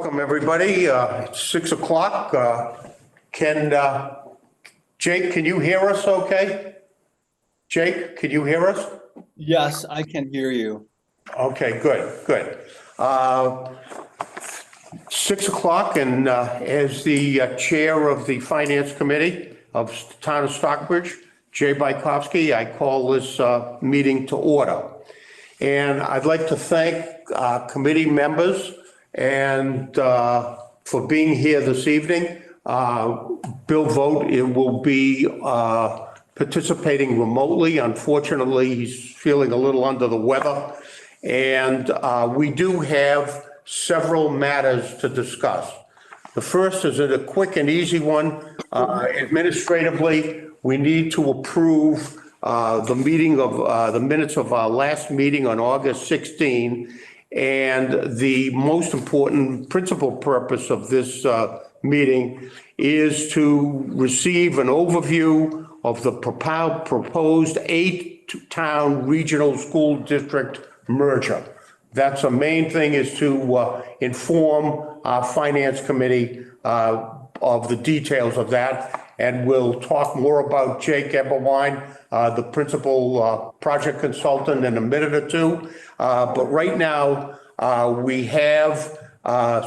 Welcome, everybody. It's 6 o'clock. Jake, can you hear us okay? Jake, can you hear us? Yes, I can hear you. Okay, good. 6 o'clock, and as the chair of the Finance Committee of the Town of Stockbridge, Jay Bykowski, I call this meeting to order. And I'd like to thank committee members and for being here this evening. Bill Vogt will be participating remotely. Unfortunately, he's feeling a little under the weather. And we do have several matters to discuss. The first is a quick and easy one. Administratively, we need to approve the minutes of our last meeting on August 16. And the most important principal purpose of this meeting is to receive an overview of the proposed 8-town regional school district merger. That's the main thing, is to inform our finance committee of the details of that. And we'll talk more about Jake Eberwein, the principal project consultant, in a minute or two. But right now, we have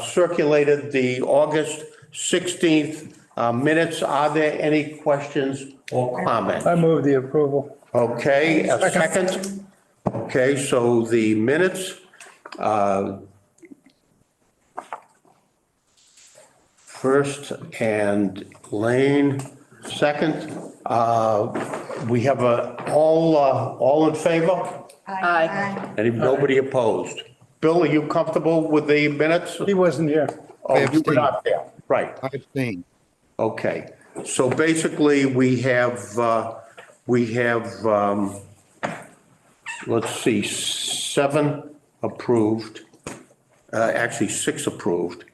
circulated the August 16th minutes. Are there any questions or comments? I move the approval. Okay, a second. Okay, so the minutes. First and Lane, second. We have all in favor? Aye. Nobody opposed? Bill, are you comfortable with the minutes? He wasn't here. Oh, you were not there, right. I abstain. Okay, so basically we have, let's see, 7 approved, actually 6 approved.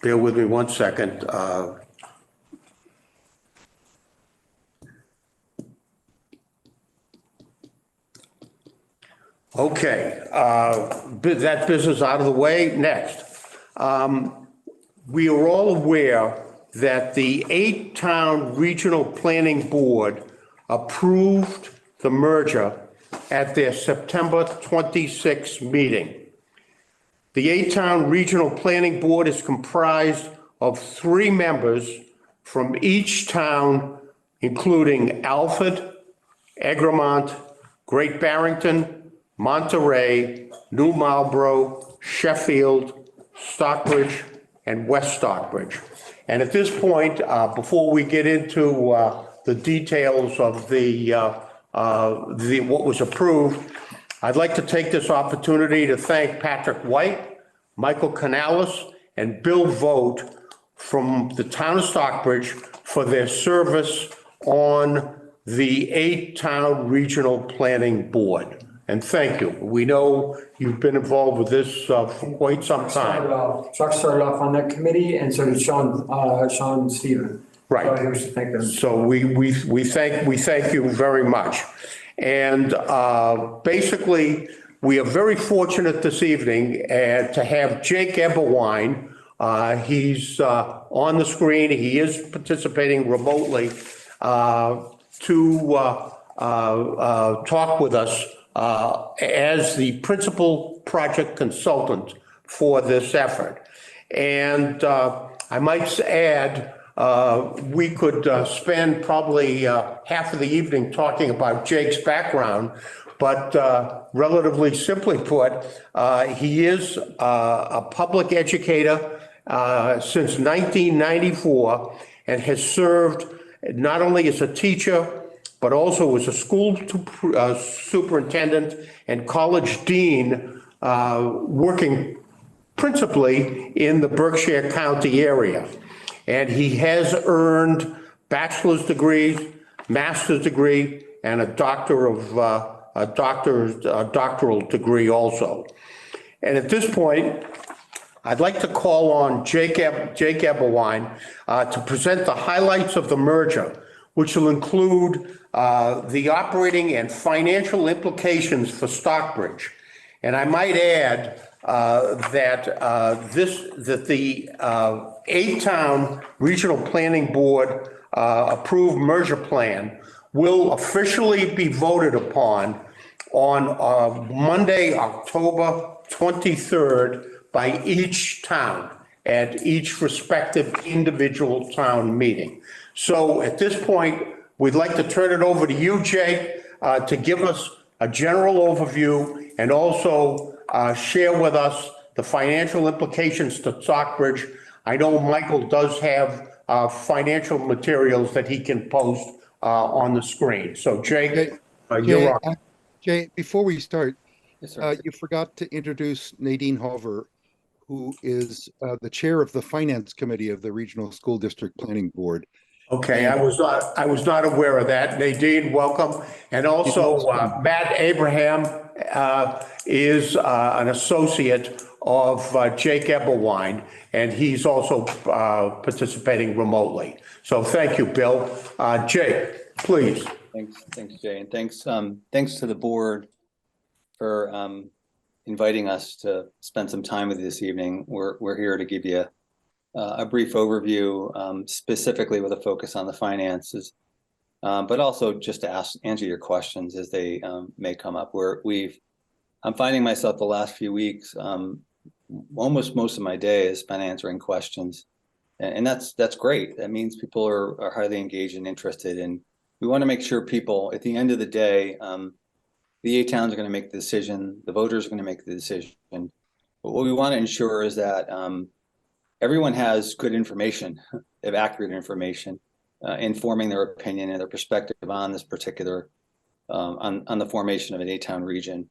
Bear with me one second. Okay, that business out of the way. Next, we are all aware that the 8-town regional planning board approved the merger at their September 26th meeting. The 8-town regional planning board is comprised of 3 members from each town, including Alfred, Egremont, Great Barrington, Monterey, New Marlborough, Sheffield, Stockbridge, and West Stockbridge. And at this point, before we get into the details of what was approved, I'd like to take this opportunity to thank Patrick White, Michael Canales, and Bill Vogt from the town of Stockbridge for their service on the 8-town regional planning board. And thank you. We know you've been involved with this for quite some time. Chuck started off on that committee, and so did Sean Stephen. Right. So we should thank them. So we thank you very much. And basically, we are very fortunate this evening to have Jake Eberwein. He's on the screen. He is participating remotely to talk with us as the principal project consultant for this effort. And I might add, we could spend probably half of the evening talking about Jake's background, but relatively simply put, he is a public educator since 1994 and has served not only as a teacher, but also as a school superintendent and college dean, working principally in the Berkshire County area. And he has earned bachelor's degrees, master's degree, and a doctoral degree also. And at this point, I'd like to call on Jake Eberwein to present the highlights of the merger, which will include the operating and financial implications for Stockbridge. And I might add, that the eight-town regional planning board approved merger plan will officially be voted upon on Monday, October 23rd by each town at each respective individual town meeting. So at this point, we'd like to turn it over to you, Jay, to give us a general overview and also share with us the financial implications to Stockbridge. I know Michael does have financial materials that he can post on the screen. So Jay, you're on. Jay, before we start, Yes, sir. you forgot to introduce Nadine Hover, who is the chair of the Finance Committee of the Regional School District Planning Board. Okay, I was not aware of that. Nadine, welcome. And also Matt Abraham is an associate of Jake Eberwine, and he's also participating remotely. So thank you, Bill. Jake, please. Thanks, Jay, and thanks to the board for inviting us to spend some time with you this evening. We're here to give you a brief overview, specifically with a focus on the finances, but also just to answer your questions as they may come up. I'm finding myself the last few weeks, almost most of my day is spent answering questions, and that's great. That means people are highly engaged and interested, and we want to make sure people, at the end of the day, the 8 towns are going to make the decision, the voters are going to make the decision. But what we want to ensure is that everyone has good information, they have accurate information, informing their opinion and their perspective on this particular, on the formation of an 8-town region.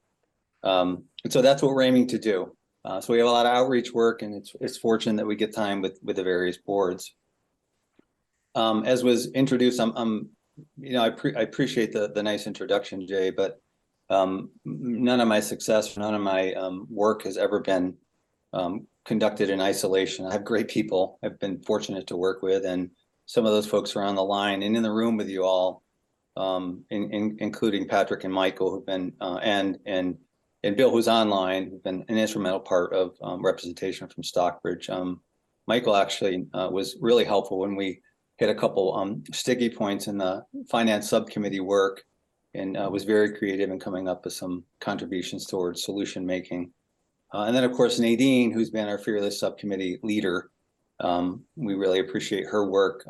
And so that's what we're aiming to do. So we have a lot of outreach work, and it's fortunate that we get time with the various boards. As was introduced, I appreciate the nice introduction, Jay, but none of my success, none of my work has ever been conducted in isolation. I have great people I've been fortunate to work with, and some of those folks are on the line and in the room with you all, including Patrick and Michael, who've been and Bill, who's online, who've been an instrumental part of representation from Stockbridge. Michael actually was really helpful when we hit a couple sticky points in the finance subcommittee work, and was very creative in coming up with some contributions towards solution making. And then, of course, Nadine, who's been our fearless subcommittee leader. We really appreciate her work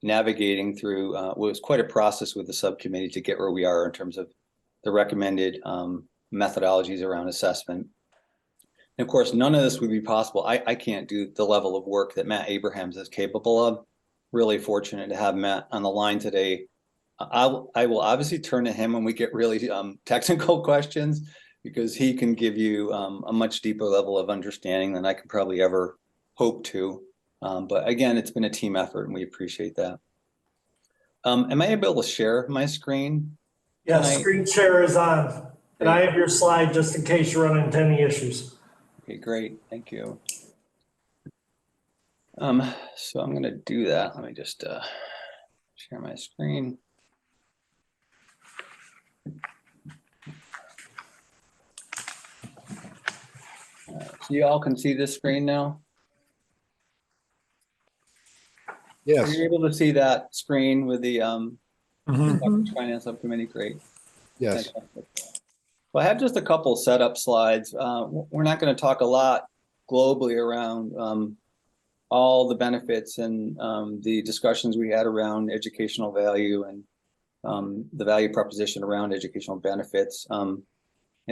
navigating through what was quite a process with the subcommittee to get where we are in terms of the recommended methodologies around assessment. And of course, none of this would be possible. I can't do the level of work that Matt Abrahams is capable of. Really fortunate to have Matt on the line today. I will obviously turn to him when we get really technical questions, because he can give you a much deeper level of understanding than I could probably ever hope to. But again, it's been a team effort, and we appreciate that. Am I able to share my screen? Yes, screen share is on. And I have your slide just in case you run into any issues. Okay, great. Thank you. So I'm going to do that. Let me just share my screen. So you all can see this screen now? Yes. Are you able to see that screen with the finance subcommittee? Great. Yes. Fantastic. Well, I have just a couple setup slides. We're not going to talk a lot globally around all the benefits and the discussions we had around educational value and the value proposition around educational benefits and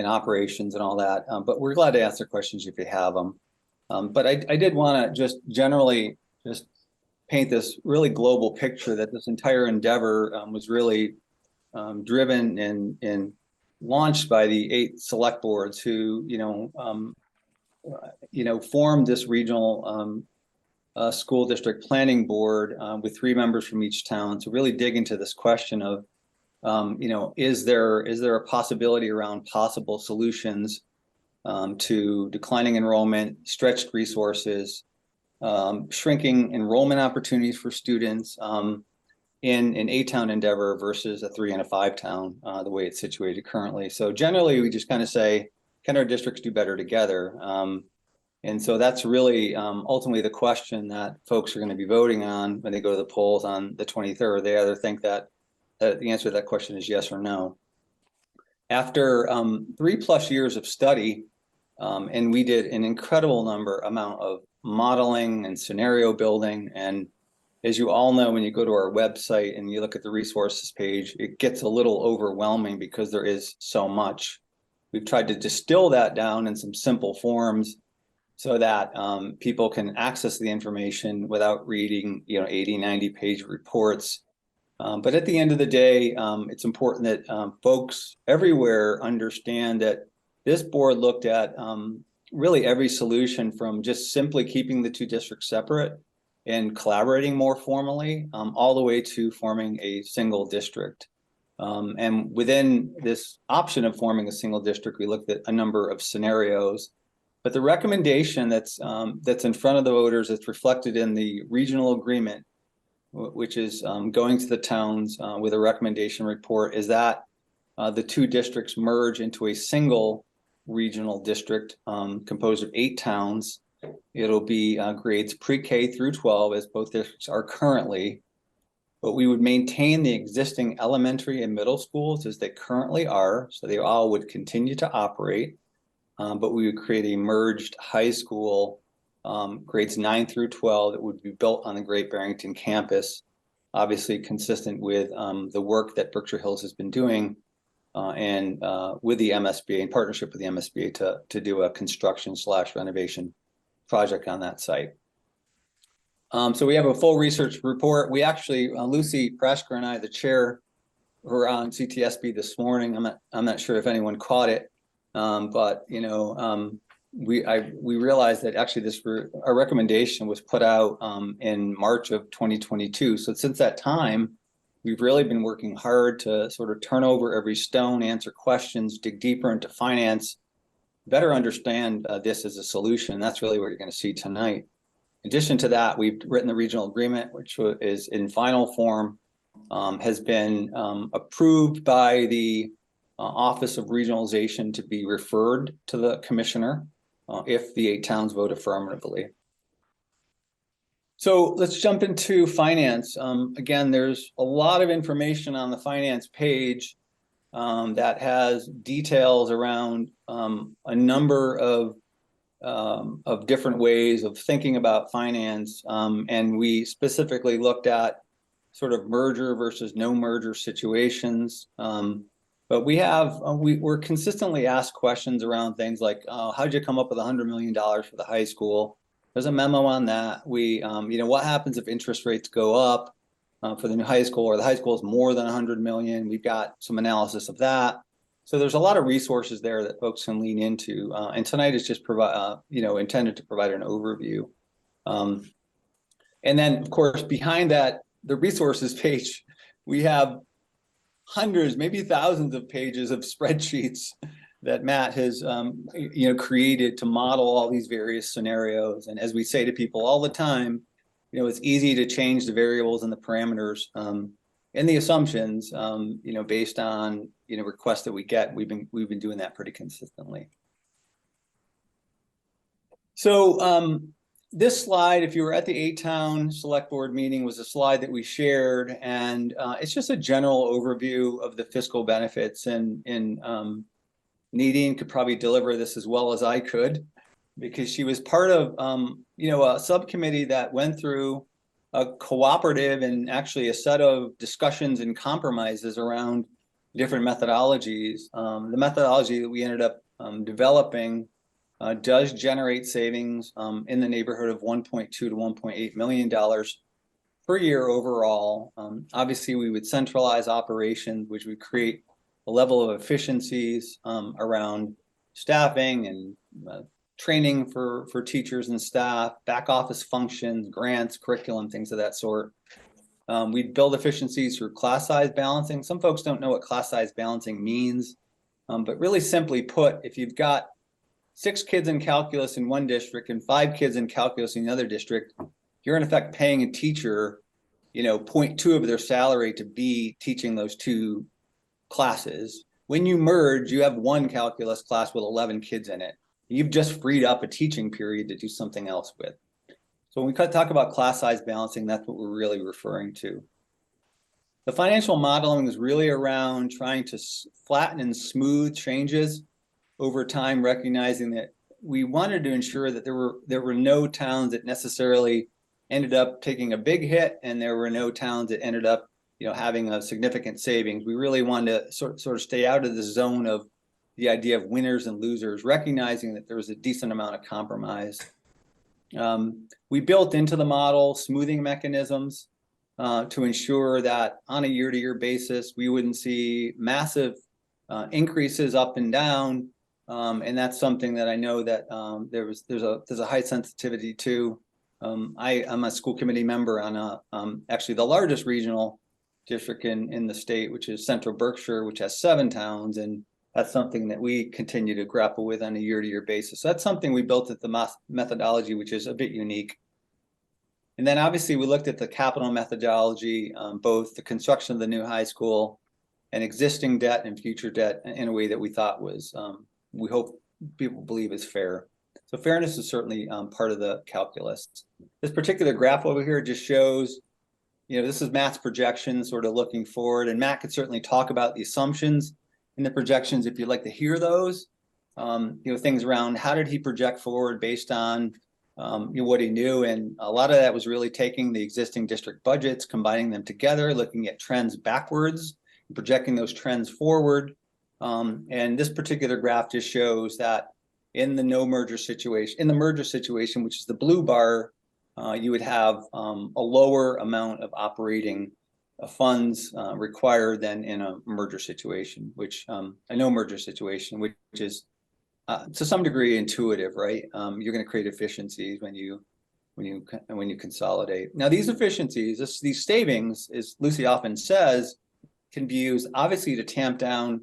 operations and all that. But we're glad to answer questions if you have them. But I did want to just generally just paint this really global picture that this entire endeavor was really driven and launched by the 8 select boards who, formed this regional school district planning board with 3 members from each town to really dig into this question of, is there a possibility around possible solutions to declining enrollment, stretched resources, shrinking enrollment opportunities for students in an 8-town endeavor versus a 3 and a 5-town, the way it's situated currently. So generally, we just kind of say, can our districts do better together? And so that's really ultimately the question that folks are going to be voting on when they go to the polls on the 23rd. They either think that the answer to that question is yes or no. After 3+ years of study, and we did an incredible amount of modeling and scenario building. And as you all know, when you go to our website and you look at the resources page, it gets a little overwhelming because there is so much. We've tried to distill that down in some simple forms so that people can access the information without reading, 80, 90-page reports. But at the end of the day, it's important that folks everywhere understand that this board looked at really every solution, from just simply keeping the two districts separate and collaborating more formally, all the way to forming a single district. And within this option of forming a single district, we looked at a number of scenarios. But the recommendation that's in front of the voters, that's reflected in the regional agreement, which is going to the towns with a recommendation report, is that the two districts merge into a single regional district composed of 8 towns. It'll be grades pre-K through 12, as both districts are currently, but we would maintain the existing elementary and middle schools as they currently are, so they all would continue to operate. But we would create a merged high school, grades 9 through 12, that would be built on the Great Barrington campus, obviously consistent with the work that Berkshire Hills has been doing and with the MSBA, in partnership with the MSBA, to do a construction/renovation project on that site. So we have a full research report. We actually, Lucy Prasker and I, the chair, were on CTSB this morning. I'm not sure if anyone caught it. But we realized that actually our recommendation was put out in March of 2022. So since that time, we've really been working hard to sort of turn over every stone, answer questions, dig deeper into finance, better understand this as a solution. That's really what you're going to see tonight. In addition to that, we've written the regional agreement, which is in final form, has been approved by the Office of Regionalization to be referred to the commissioner if the 8 towns vote affirmatively. So let's jump into finance. Again, there's a lot of information on the finance page that has details around a number of different ways of thinking about finance. And we specifically looked at sort of merger versus no merger situations. But we're consistently asked questions around things like, how'd you come up with $100 million for the high school? There's a memo on that. What happens if interest rates go up for the new high school, or the high school is more than 100 million? We've got some analysis of that. So there's a lot of resources there that folks can lean into. And tonight is just intended to provide an overview. And then, of course, behind that, the resources page, we have hundreds, maybe thousands of pages of spreadsheets that Matt has, created to model all these various scenarios. And as we say to people all the time, it's easy to change the variables and the parameters and the assumptions, based on, requests that we get. We've been doing that pretty consistently. So this slide, if you were at the 8-town select board meeting, was a slide that we shared, and it's just a general overview of the fiscal benefits. And Nadine could probably deliver this as well as I could, because she was part of a subcommittee that went through a cooperative and actually a set of discussions and compromises around different methodologies. The methodology that we ended up developing does generate savings in the neighborhood of $1.2 to $1.8 million per year overall. Obviously, we would centralize operations, which would create a level of efficiencies around staffing and training for teachers and staff, back office functions, grants, curriculum, things of that sort. We'd build efficiencies through class size balancing. Some folks don't know what class size balancing means, but really simply put, if you've got 6 kids in calculus in one district and 5 kids in calculus in the other district, you're in effect paying a teacher, 0.2 of their salary to be teaching those 2 classes. when you merge, you have one calculus class with 11 kids in it. You've just freed up a teaching period to do something else with. So when we talk about class size balancing, that's what we're really referring to. The financial modeling is really around trying to flatten and smooth changes over time, recognizing that we wanted to ensure that there were no towns that necessarily ended up taking a big hit, and there were no towns that ended up, having a significant savings. We really wanted to sort of stay out of the zone of the idea of winners and losers, recognizing that there was a decent amount of compromise. We built into the model smoothing mechanisms to ensure that on a year-to-year basis, we wouldn't see massive increases up and down. And that's something that I know that there's a high sensitivity to. I'm a school committee member on actually the largest regional district in the state, which is Central Berkshire, which has 7 towns. And that's something that we continue to grapple with on a year-to-year basis. So that's something we built at the methodology, which is a bit unique. And then obviously we looked at the capital methodology, both the construction of the new high school and existing debt and future debt in a way that we thought was, we hope people believe is fair. So fairness is certainly part of the calculus. This particular graph over here just shows, this is Matt's projections sort of looking forward, and Matt could certainly talk about the assumptions in the projections if you'd like to hear those. Things around how did he project forward based on what he knew, and a lot of that was really taking the existing district budgets, combining them together, looking at trends backwards, projecting those trends forward. And this particular graph just shows that in the merger situation, which is the blue bar, you would have a lower amount of operating funds required than in a merger situation, which a no merger situation, which is to some degree intuitive, right? You're going to create efficiencies when you consolidate. Now, these efficiencies, these savings, as Lucy often says, can be used obviously to tamp down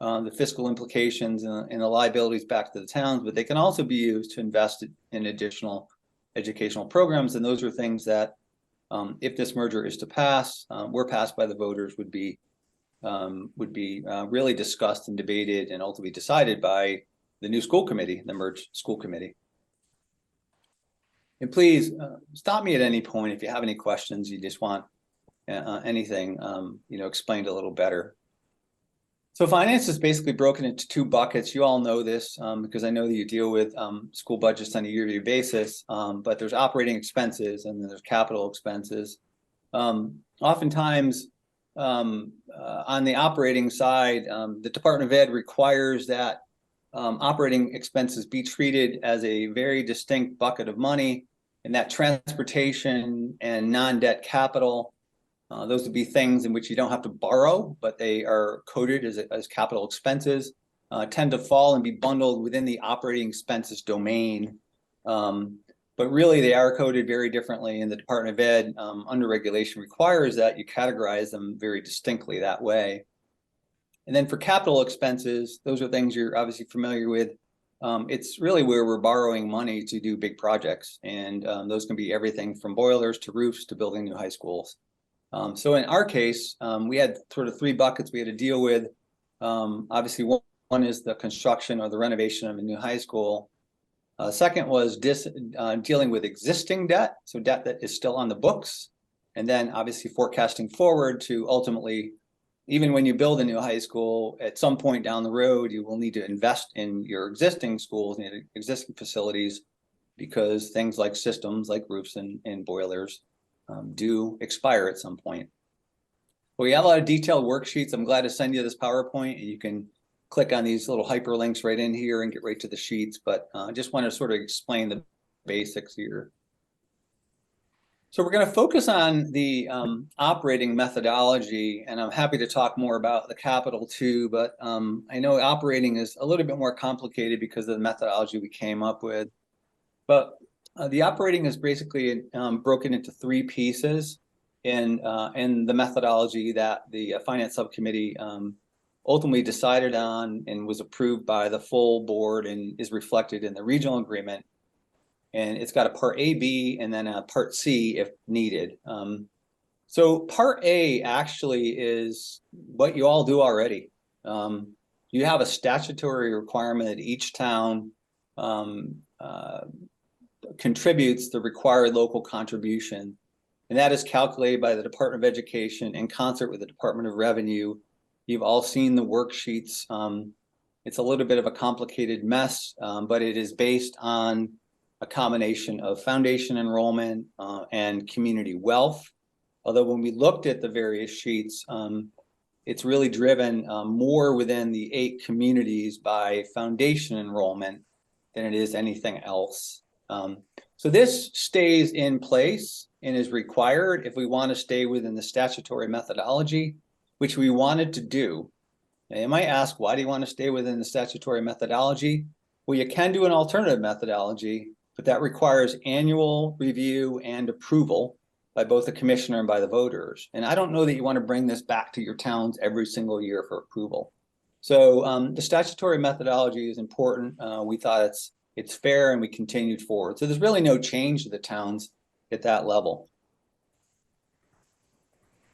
the fiscal implications and the liabilities back to the towns, but they can also be used to invest in additional educational programs. And those are things that, if this merger is to pass, were passed by the voters, would be really discussed and debated and ultimately decided by the new school committee, the merged school committee. And please stop me at any point if you have any questions, you just want anything explained a little better. So finance is basically broken into 2 buckets. You all know this because I know that you deal with school budgets on a year-to-year basis, but there's operating expenses and then there's capital expenses. Oftentimes on the operating side, the Department of Ed requires that operating expenses be treated as a very distinct bucket of money, and that transportation and non-debt capital, those would be things in which you don't have to borrow, but they are coded as capital expenses, tend to fall and be bundled within the operating expenses domain. But really they are coded very differently, and the Department of Ed under regulation requires that you categorize them very distinctly that way. And then for capital expenses, those are things you're obviously familiar with. It's really where we're borrowing money to do big projects. And those can be everything from boilers to roofs to building new high schools. So in our case, we had sort of 3 buckets we had to deal with. Obviously, one is the construction or the renovation of a new high school. Second was dealing with existing debt, so debt that is still on the books. And then obviously forecasting forward to ultimately, even when you build a new high school, at some point down the road, you will need to invest in your existing schools and existing facilities, because things like systems like roofs and boilers do expire at some point. Well, we have a lot of detailed worksheets. I'm glad to send you this PowerPoint, and you can click on these little hyperlinks right in here and get right to the sheets. But I just want to sort of explain the basics here. So we're going to focus on the operating methodology, and I'm happy to talk more about the capital too, but I know operating is a little bit more complicated because of the methodology we came up with. But the operating is basically broken into 3 pieces in the methodology that the finance subcommittee ultimately decided on and was approved by the full board and is reflected in the regional agreement. And it's got a part A, B, and then a part C if needed. So part A actually is what you all do already. you have a statutory requirement that each town contributes the required local contribution. And that is calculated by the Department of Education in concert with the Department of Revenue. You've all seen the worksheets. It's a little bit of a complicated mess, but it is based on a combination of foundation enrollment and community wealth. Although when we looked at the various sheets, it's really driven more within the 8 communities by foundation enrollment than it is anything else. So this stays in place and is required if we want to stay within the statutory methodology, which we wanted to do. Now you might ask, why do you want to stay within the statutory methodology? Well, you can do an alternative methodology, but that requires annual review and approval by both the commissioner and by the voters. And I don't know that you want to bring this back to your towns every single year for approval. So the statutory methodology is important. We thought it's fair, and we continued forward. So there's really no change to the towns at that level.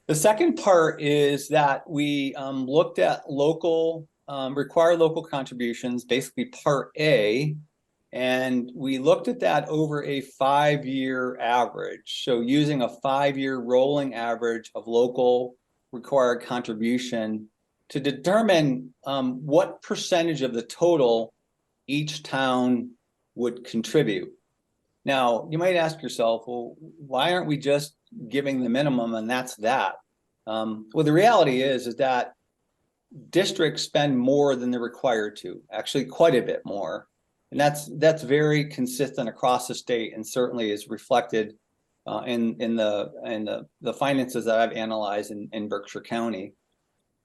The second part is that we looked at local, required local contributions, basically part A, and we looked at that over a 5-year average. So using a 5-year rolling average of local required contribution to determine what percentage of the total each town would contribute. Now, you might ask yourself, well, why aren't we just giving the minimum and that's that? Well, the reality is that districts spend more than they're required to, actually quite a bit more. And that's very consistent across the state, and certainly is reflected in the finances that I've analyzed in Berkshire County.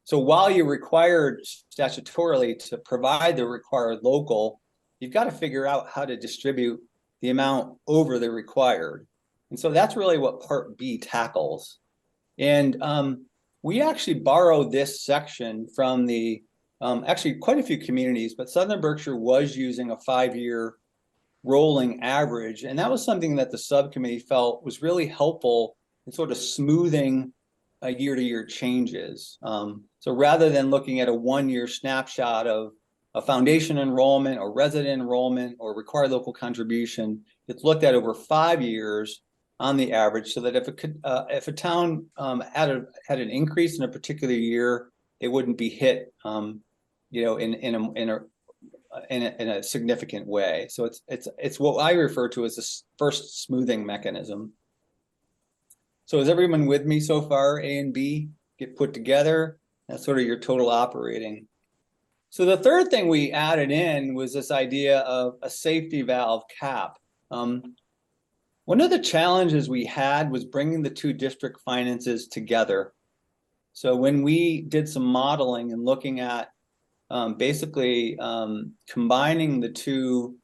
So while you're required statutorily to provide the required local, you've got to figure out how to distribute the amount over the required. And so that's really what Part B tackles. And we actually borrowed this section from the, actually quite a few communities, but Southern Berkshire was using a 5-year rolling average. And that was something that the subcommittee felt was really helpful in sort of smoothing year-to-year changes. So rather than looking at a 1-year snapshot of a foundation enrollment or resident enrollment or required local contribution, it's looked at over 5 years on the average, so that if a town had an increase in a particular year, it wouldn't be hit, in a significant way. So it's what I refer to as the first smoothing mechanism. So is everyone with me so far? A and B get put together. That's sort of your total operating. So the third thing we added in was this idea of a safety valve cap. One of the challenges we had was bringing the 2 district finances together. So when we did some modeling and looking at basically combining the 2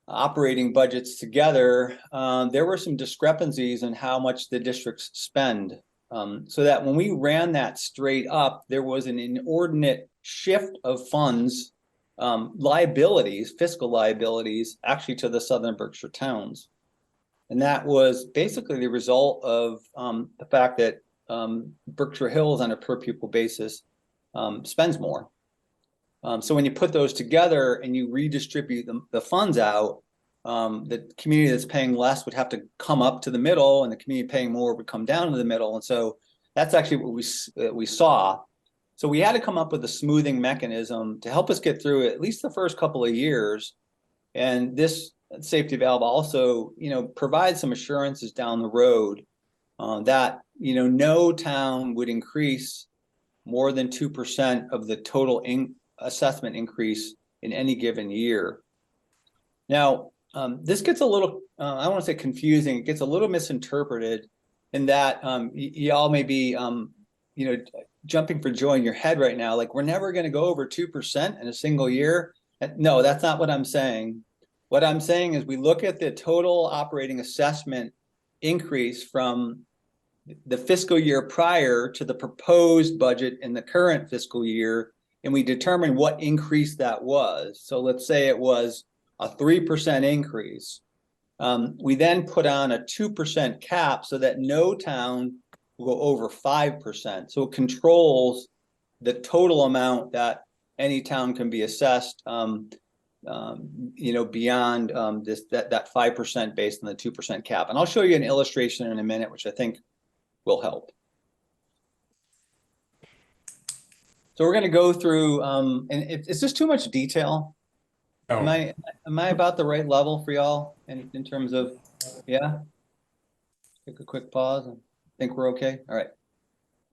operating budgets together, there were some discrepancies in how much the districts spend. So that when we ran that straight up, there was an inordinate shift of funds, liabilities, fiscal liabilities, actually to the Southern Berkshire towns. And that was basically the result of the fact that Berkshire Hills on a per pupil basis spends more. So when you put those together and you redistribute the funds out, the community that's paying less would have to come up to the middle, and the community paying more would come down to the middle. And so that's actually what we saw. So we had to come up with a smoothing mechanism to help us get through at least the first couple of years. And this safety valve also, provides some assurances down the road that, no town would increase more than 2% of the total assessment increase in any given year. Now, this gets a little, I don't want to say confusing, it gets a little misinterpreted in that y'all may be, jumping for joy in your head right now, like we're never going to go over 2% in a single year. No, that's not what I'm saying. What I'm saying is we look at the total operating assessment increase from the fiscal year prior to the proposed budget in the current fiscal year, and we determine what increase that was. So let's say it was a 3% increase. We then put on a 2% cap so that no town will go over 5%. So it controls the total amount that any town can be assessed, beyond that 5% based on the 2% cap. And I'll show you an illustration in a minute, which I think will help. So we're going to go through, is this too much detail? Am I about the right level for y'all in terms of, yeah? Take a quick pause and think we're okay. All right.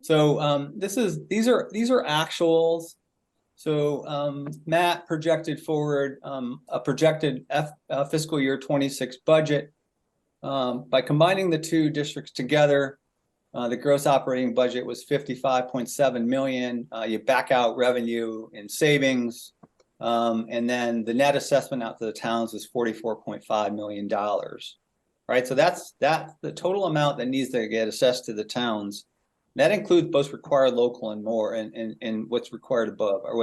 So these are actuals. So Matt projected forward a projected fiscal year 26 budget. By combining the two districts together, the gross operating budget was 55.7 million. You back out revenue and savings, and then the net assessment out to the towns was $44.5 million. Right, so that's the total amount that needs to get assessed to the towns. That includes both required local and more, and what's required above, or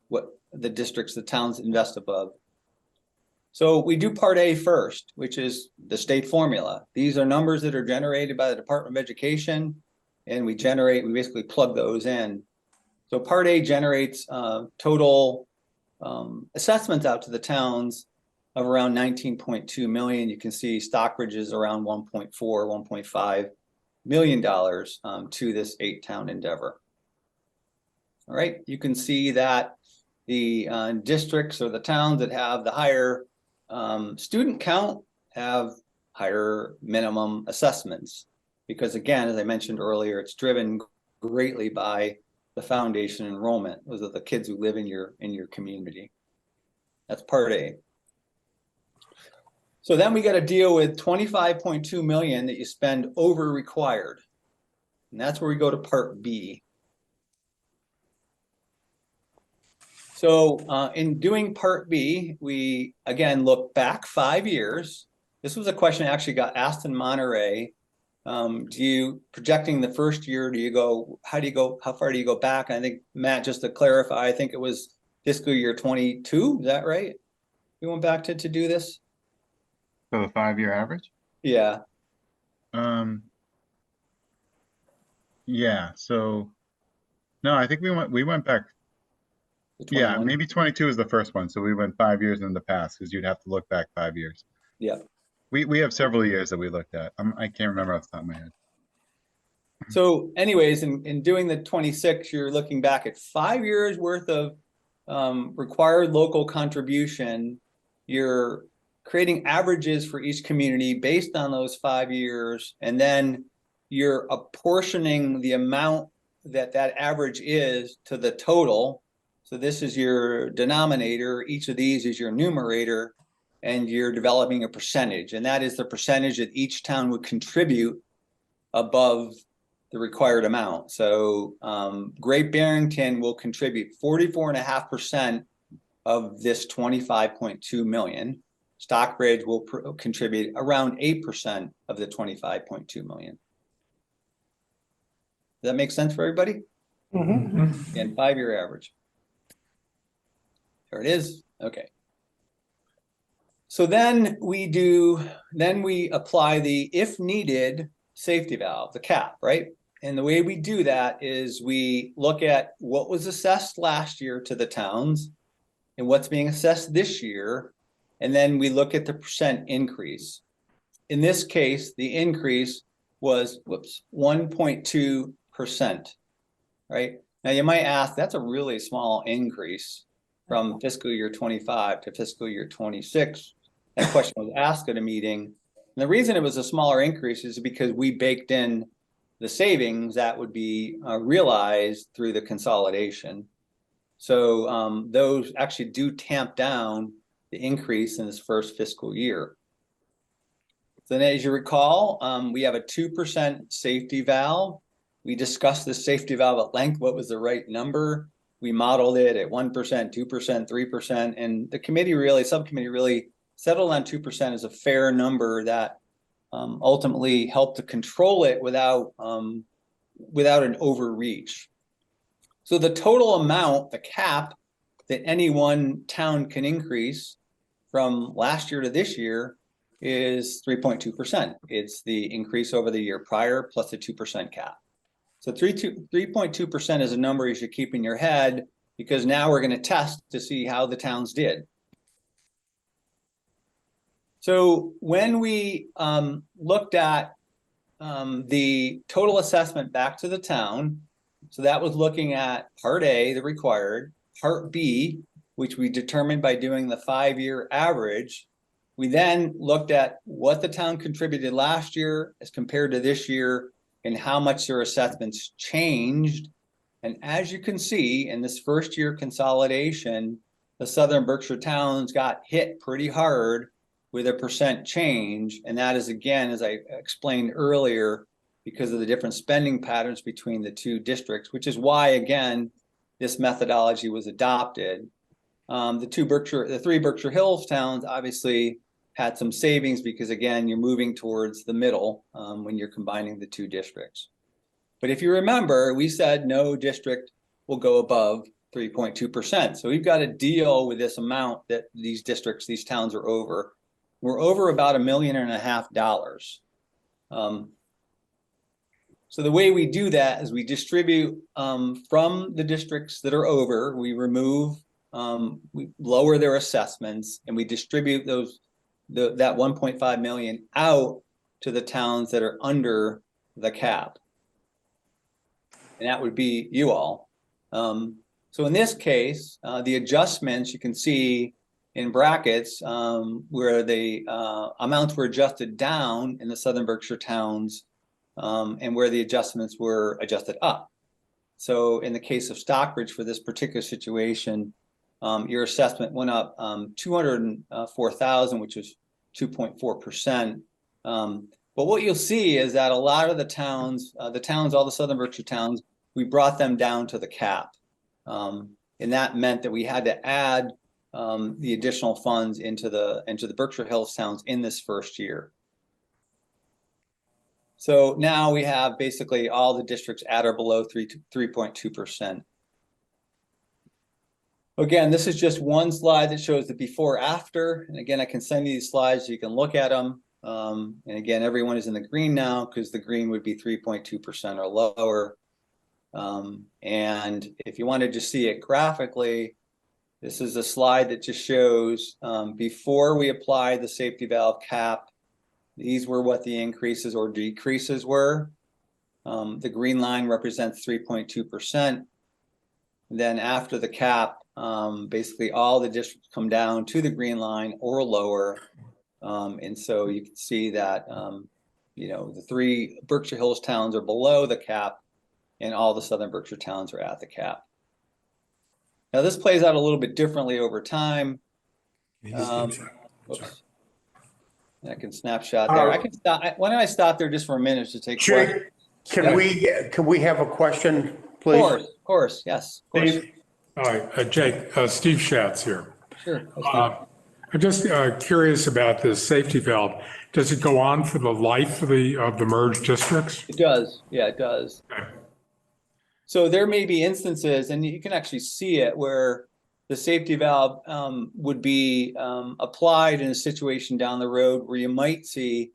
what the districts, the towns invest above. So we do part A first, which is the state formula. These are numbers that are generated by the Department of Education, and we basically plug those in. So part A generates total assessments out to the towns of around 19.2 million. You can see Stockbridge is around 1.5 million dollars to this 8-town endeavor. All right, you can see that the districts or the towns that have the higher student count have higher minimum assessments, because again, as I mentioned earlier, it's driven greatly by the foundation enrollment. Those are the kids who live in your community. That's part A. So then we got to deal with 25.2 million that you spend over required. And that's where we go to part B. So in doing part B, we again look back 5 years. This was a question I actually got asked in Monterey. Projecting the first year, how far do you go back? And I think, Matt, just to clarify, I think it was fiscal year 22, is that right? We went back to do this? So the 5-year average? Yeah. Yeah, so no, I think we went back. Yeah, maybe 22 is the first one. So we went 5 years in the past, because you'd have to look back 5 years. Yeah. We have several years that we looked at. I can't remember off the top of my head. So anyways, in doing the 26, you're looking back at 5 years worth of required local contribution. You're creating averages for each community based on those 5 years, and then you're apportioning the amount that average is to the total. So this is your denominator, each of these is your numerator, and you're developing a percentage, and that is the percentage that each town would contribute above the required amount. So Great Barrington will contribute 44.5% of this 25.2 million. Stockbridge will contribute around 8% of the 25.2 million. Does that make sense for everybody? Mm-hmm. And 5-year average. There it is. Okay. So then we apply the if needed safety valve, the cap, right? And the way we do that is we look at what was assessed last year to the towns and what's being assessed this year. And then we look at the percent increase. In this case, the increase was 1.2%, right? Now you might ask, that's a really small increase from fiscal year 25 to fiscal year 26. That question was asked at a meeting. And the reason it was a smaller increase is because we baked in the savings that would be realized through the consolidation. So those actually do tamp down the increase in this first fiscal year. So then, as you recall, we have a 2% safety valve. We discussed the safety valve at length. What was the right number? We modeled it at 1%, 2%, 3%, and the subcommittee really settled on 2% as a fair number that ultimately helped to control it without an overreach. So the total amount, the cap, that any one town can increase from last year to this year is 3.2%. It's the increase over the year prior plus the 2% cap. So 3.2% is a number you should keep in your head because now we're going to test to see how the towns did. So when we looked at the total assessment back to the town, so that was looking at Part A, the required, Part B, which we determined by doing the 5-year average. We then looked at what the town contributed last year as compared to this year and how much their assessments changed. And as you can see in this first year consolidation, the Southern Berkshire towns got hit pretty hard with a percent change. And that is, again, as I explained earlier, because of the different spending patterns between the two districts, which is why, again, this methodology was adopted. The 3 Berkshire Hills towns obviously had some savings because, again, you're moving towards the middle when you're combining the 2 districts. But if you remember, we said no district will go above 3.2%. So we've got to deal with this amount that these districts, these towns are over. We're over about $1.5 million. So the way we do that is we distribute from the districts that are over, we remove, we lower their assessments, and we distribute that 1.5 million out to the towns that are under the cap. And that would be you all. So in this case, the adjustments you can see in brackets where the amounts were adjusted down in the Southern Berkshire towns and where the adjustments were adjusted up. So in the case of Stockbridge, for this particular situation, your assessment went up 204,000, which was 2.4%. But what you'll see is that a lot of the towns, all the Southern Berkshire towns, we brought them down to the cap. And that meant that we had to add the additional funds into the Berkshire Hills towns in this first year. So now we have basically all the districts at or below 3.2%. Again, this is just one slide that shows the before after. And again, I can send you these slides so you can look at them. And again, everyone is in the green now because the green would be 3.2% or lower. And if you wanted to see it graphically, this is a slide that just shows before we applied the safety valve cap, these were what the increases or decreases were. The green line represents 3.2%. Then after the cap, basically all the districts come down to the green line or lower. And so you can see that, the 3 Berkshire Hills towns are below the cap and all the Southern Berkshire towns are at the cap. Now this plays out a little bit differently over time. Oops. I can snapshot there. I can stop. Why don't I stop there just for a minute to take questions? Can we have a question, please? Of course, yes. Of course. Steve? Hi, Jake, Steve Schatz here. Sure. I'm just curious about this safety valve. Does it go on for the life of the merged districts? It does. Yeah, it does. Okay. So there may be instances, and you can actually see it, where the safety valve would be applied in a situation down the road where you might see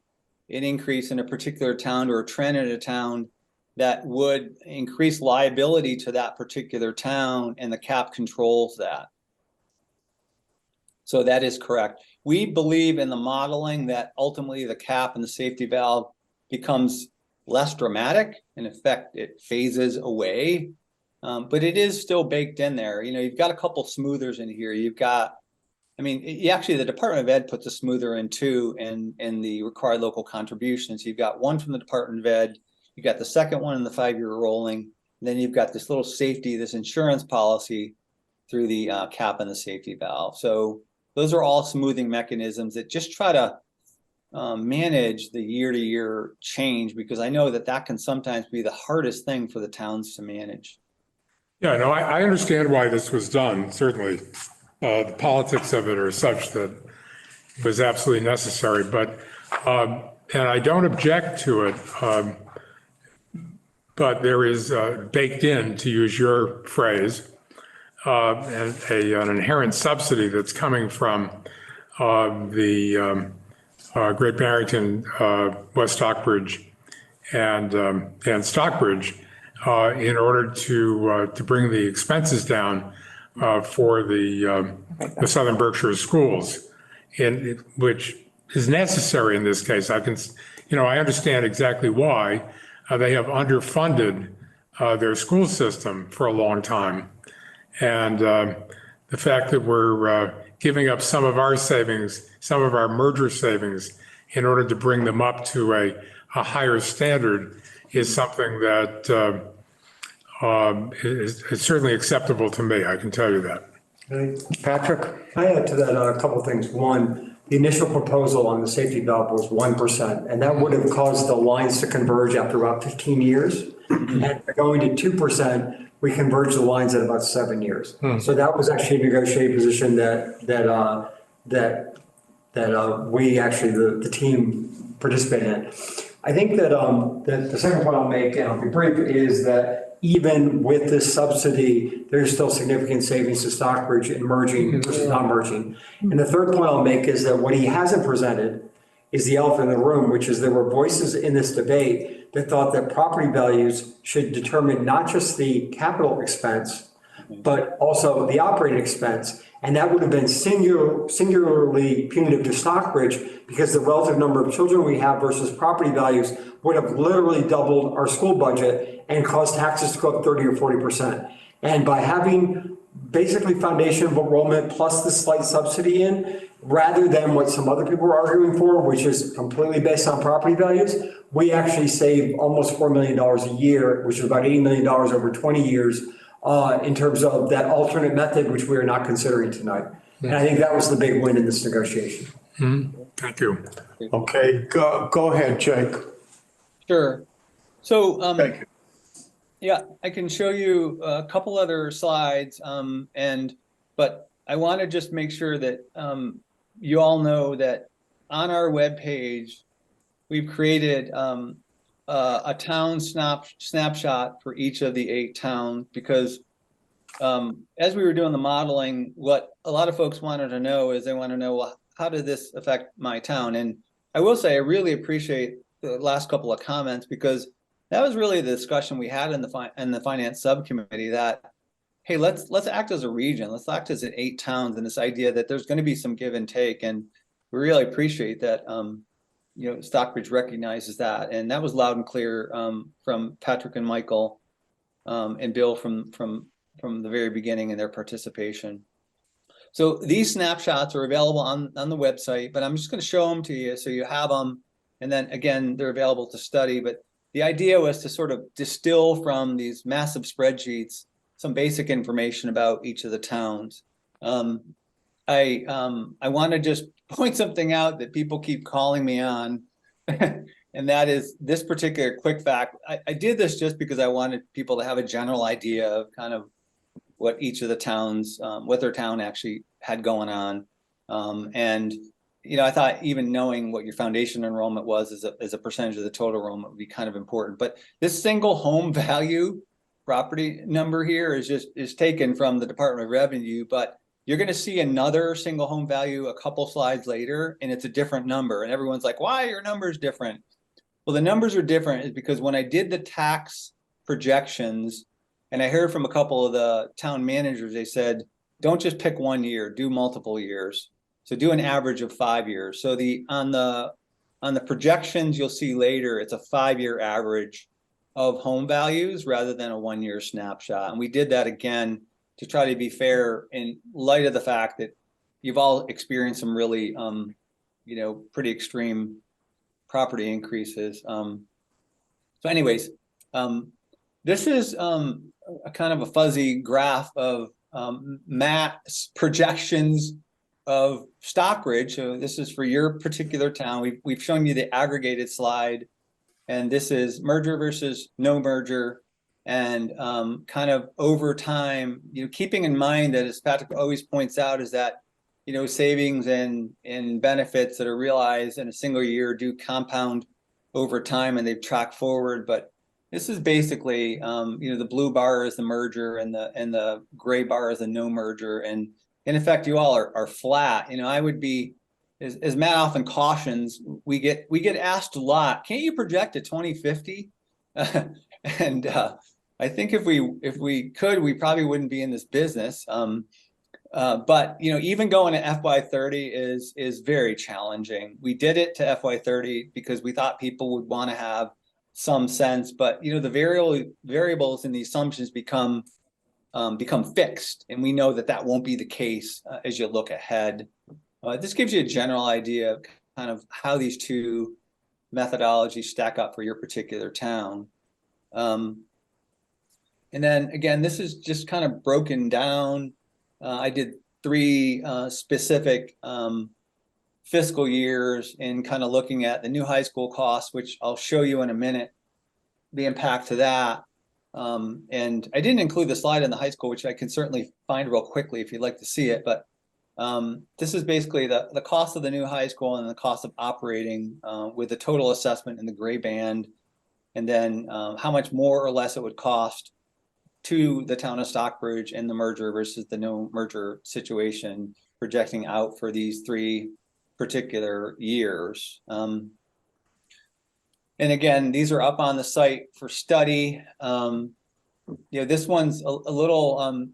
an increase in a particular town or a trend in a town that would increase liability to that particular town, and the cap controls that. So that is correct. We believe in the modeling that ultimately the cap and the safety valve becomes less dramatic. In effect, it phases away, but it is still baked in there. You've got a couple smoothers in here. You've got, actually the Department of Ed puts a smoother in too, in the required local contributions. You've got one from the Department of Ed. You got the second one in the 5-year rolling. And then you've got this little safety, this insurance policy through the cap and the safety valve. So those are all smoothing mechanisms that just try to manage the year-to-year change, because I know that can sometimes be the hardest thing for the towns to manage. Yeah, no, I understand why this was done. Certainly, the politics of it are such that it was absolutely necessary. But and I don't object to it. But there is baked in, to use your phrase, an inherent subsidy that's coming from the Great Barrington, West Stockbridge, and Stockbridge in order to bring the expenses down for the Southern Berkshire schools, and which is necessary in this case. I understand exactly why. They have underfunded their school system for a long time. And the fact that we're giving up some of our savings, some of our merger savings, in order to bring them up to a higher standard is something that is certainly acceptable to me. I can tell you that. Patrick? I add to that a couple of things. One, the initial proposal on the safety valve was 1%, and that would have caused the lines to converge after about 15 years. And going to 2%, we converged the lines at about 7 years. So that was actually a negotiated position that we actually, the team participated in. I think that the second point I'll make, and I'll be brief, is that even with this subsidy, there's still significant savings to Stockbridge in merging versus not merging. And the third point I'll make is that what he hasn't presented is the elephant in the room, which is there were voices in this debate that thought that property values should determine not just the capital expense, but also the operating expense. And that would have been singularly punitive to Stockbridge because the relative number of children we have versus property values would have literally doubled our school budget and caused taxes to go up 30 or 40%. And by having basically foundation of enrollment plus the slight subsidy in, rather than what some other people are arguing for, which is completely based on property values, we actually save almost $4 million a year, which is about $80 million over 20 years. In terms of that alternate method, which we are not considering tonight. And I think that was the big win in this negotiation. Thank you. Okay, go ahead, Jake. Sure. So, Thank you. yeah, I can show you a couple other slides, but I want to just make sure that you all know that on our webpage, we've created a town snapshot for each of the 8 towns because as we were doing the modeling, what a lot of folks wanted to know is they want to know, well, how did this affect my town? And I will say I really appreciate the last couple of comments because that was really the discussion we had in the finance subcommittee that, hey, let's act as a region, let's act as 8 towns, and this idea that there's going to be some give and take, and we really appreciate that. Stockbridge recognizes that, and that was loud and clear from Patrick and Michael and Bill from the very beginning in their participation. So these snapshots are available on the website, but I'm just going to show them to you so you have them, and then again they're available to study. But the idea was to sort of distill from these massive spreadsheets some basic information about each of the towns. I want to just point something out that people keep calling me on, and that is this particular quick fact. I did this just because I wanted people to have a general idea of kind of what each of the towns, what their town actually had going on. And, I thought even knowing what your foundation enrollment was as a percentage of the total enrollment would be kind of important. But this single home value property number here is taken from the Department of Revenue, but you're going to see another single home value a couple slides later, and it's a different number. And everyone's like, why are your numbers different? Well, the numbers are different is because when I did the tax projections, and I heard from a couple of the town managers, they said, don't just pick one year, do multiple years. So do an average of 5 years. So on the projections you'll see later, it's a 5-year average of home values rather than a 1-year snapshot. And we did that again to try to be fair in light of the fact that you've all experienced some really, pretty extreme property increases. So anyways, this is a kind of a fuzzy graph of mass projections of Stockbridge. So this is for your particular town. We've shown you the aggregated slide, and this is merger versus no merger. And kind of over time, keeping in mind that, as Patrick always points out, is that, savings and benefits that are realized in a single year do compound over time and they've tracked forward. But this is basically, the blue bar is the merger and the gray bar is the no merger. And in effect, you all are flat. I would be, as Matt often cautions, we get asked a lot, can't you project to 2050? And I think if we could, we probably wouldn't be in this business. But even going to FY30 is very challenging. We did it to FY30 because we thought people would want to have some sense, but the variables and the assumptions become fixed, and we know that won't be the case as you look ahead. This gives you a general idea of kind of how these two methodologies stack up for your particular town. And then again, this is just kind of broken down. I did 3 specific fiscal years in kind of looking at the new high school costs, which I'll show you in a minute, the impact to that. And I didn't include the slide in the high school, which I can certainly find real quickly if you'd like to see it. But this is basically the cost of the new high school and the cost of operating with the total assessment in the gray band. And then how much more or less it would cost to the town of Stockbridge and the merger versus the no merger situation, projecting out for these 3 particular years. And again, these are up on the site for study. This one's a little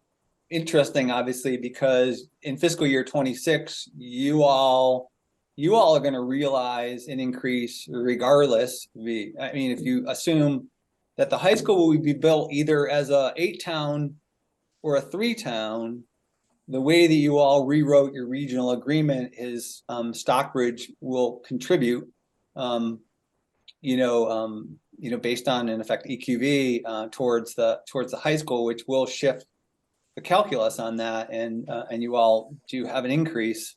interesting, obviously, because in fiscal year 26, you all are going to realize an increase regardless. I mean, if you assume that the high school will be built either as a 8-town or a 3-town, the way that you all rewrote your regional agreement is Stockbridge will contribute, based on, in effect, EQV towards the high school, which will shift the calculus on that, and you all do have an increase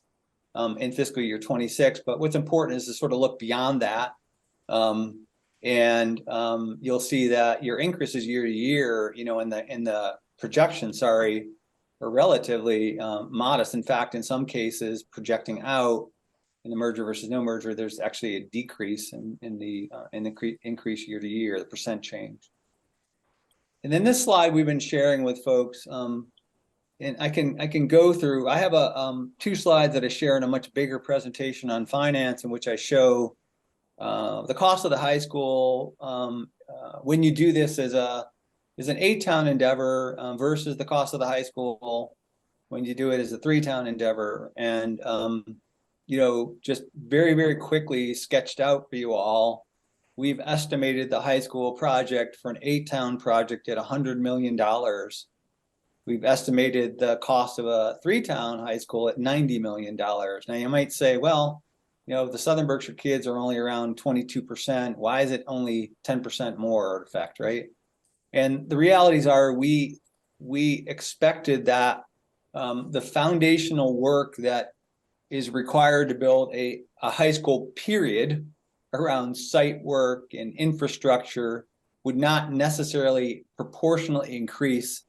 in fiscal year 26. But what's important is to sort of look beyond that. And you'll see that your increases year to year, in the projection, are relatively modest. In fact, in some cases, projecting out in the merger versus no merger, there's actually a decrease in the increase year to year, the percent change. And then this slide we've been sharing with folks, and I can go through. I have 2 slides that I share in a much bigger presentation on finance, in which I show the cost of the high school when you do this as an 8-town endeavor versus the cost of the high school when you do it as a 3-town endeavor. And just very, very quickly sketched out for you all, we've estimated the high school project for an 8-town project at $100 million. We've estimated the cost of a 3-town high school at $90 million. Now you might say, well, the Southern Berkshire kids are only around 22%. Why is it only 10% more effect, right? And the realities are we expected that the foundational work that is required to build a high school period around site work and infrastructure would not necessarily proportionally increase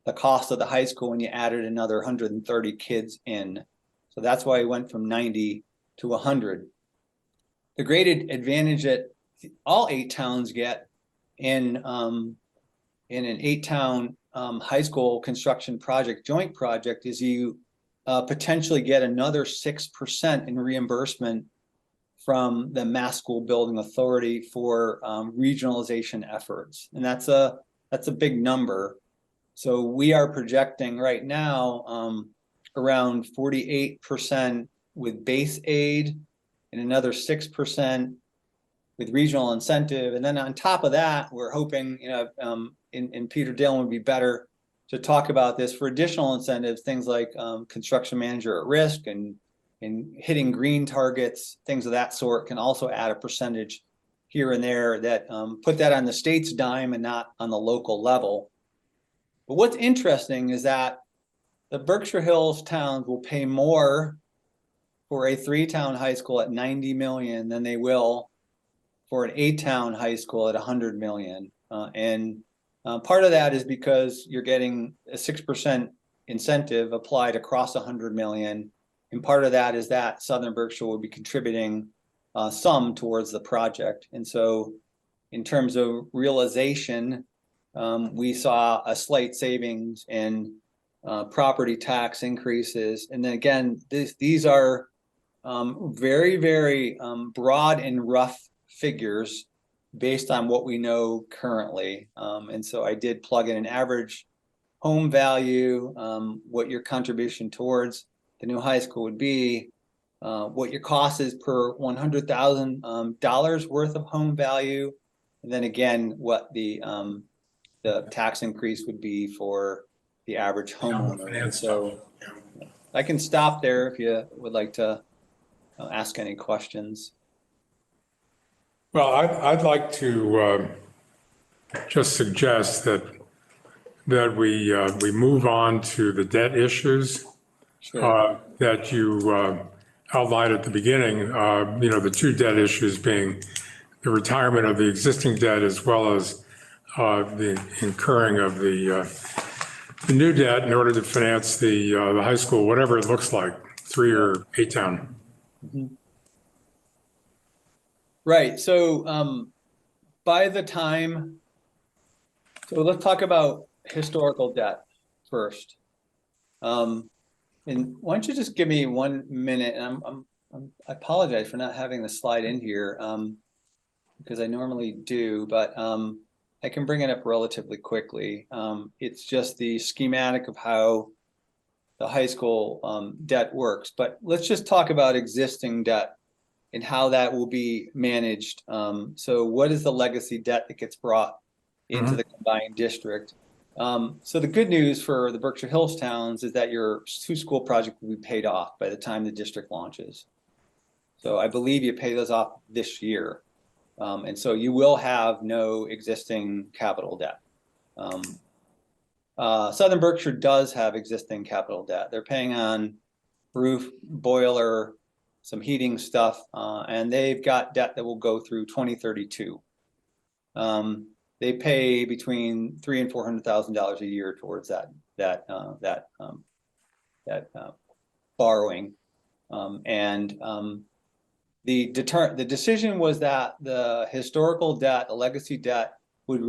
the cost of the high school when you added another 130 kids in. So that's why we went from 90 to 100. The great advantage that all 8 towns get in an 8-town high school construction project, joint project, is you potentially get another 6% in reimbursement from the Mass School Building Authority for regionalization efforts, and that's a big number. So we are projecting right now around 48% with base aid and another 6% with regional incentive. And then on top of that, we're hoping, and Peter Dillon would be better to talk about this, for additional incentives, things like construction manager at risk and hitting green targets, things of that sort, can also add a percentage here and there that put that on the state's dime and not on the local level. But what's interesting is that the Berkshire Hills towns will pay more for a 3-town high school at $90 million than they will for an 8-town high school at $100 million. And part of that is because you're getting a 6% incentive applied across $100 million. And part of that is that Southern Berkshire will be contributing some towards the project. And so in terms of realization, we saw a slight savings in property tax increases. And then again, these are very, very broad and rough figures. based on what we know currently. And so I did plug in an average home value, what your contribution towards the new high school would be, what your cost is per $100,000 worth of home value, and then again what the tax increase would be for the average homeowner. And so I can stop there if you would like to ask any questions. Well, I'd like to just suggest that we move on to the debt issues Sure. that you outlined at the beginning. The two debt issues being the retirement of the existing debt as well as the incurring of the new debt in order to finance the high school, whatever it looks like, 3 or 8 town. Right. So by the time, so let's talk about historical debt first. And why don't you just give me 1 minute? And I apologize for not having the slide in here because I normally do, but I can bring it up relatively quickly. It's just the schematic of how the high school debt works. But let's just talk about existing debt and how that will be managed. So what is the legacy debt that gets brought into the combined district? So the good news for the Berkshire Hills towns is that your 2-school project will be paid off by the time the district launches. So I believe you pay those off this year. And so you will have no existing capital debt. Southern Berkshire does have existing capital debt. They're paying on roof, boiler, some heating stuff, and they've got debt that will go through 2032. They pay between $300,000 and $400,000 a year towards that borrowing, the decision was that the historical debt, the legacy debt, would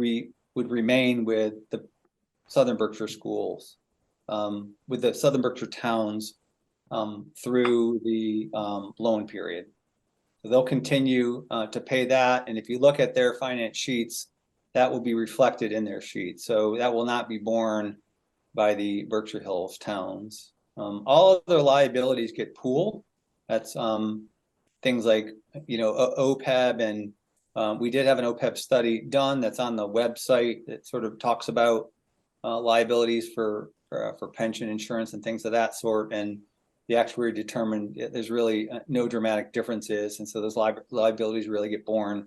remain with the Southern Berkshire schools, with the Southern Berkshire towns through the loan period. So they'll continue to pay that, and if you look at their finance sheets, that will be reflected in their sheets. So that will not be borne by the Berkshire Hills towns. All of their liabilities get pooled. That's things like, OPEB, and we did have an OPEB study done that's on the website that sort of talks about liabilities for pension insurance and things of that sort. And the actuary determined there's really no dramatic differences, and so those liabilities really get borne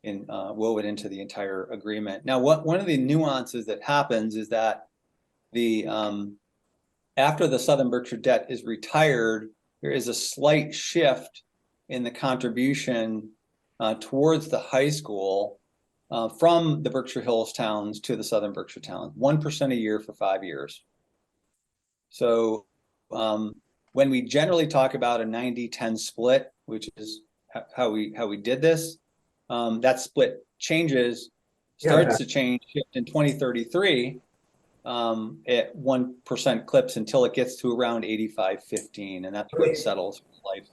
and woven into the entire agreement. Now, one of the nuances that happens is that the after the Southern Berkshire debt is retired, there is a slight shift in the contribution towards the high school from the Berkshire Hills towns to the Southern Berkshire towns, 1% a year for 5 years. So when we generally talk about a 90-10 split, which is how we did this, that split starts to change in 2033 at 1% clips until it gets to around 85-15, and that's what settles for life.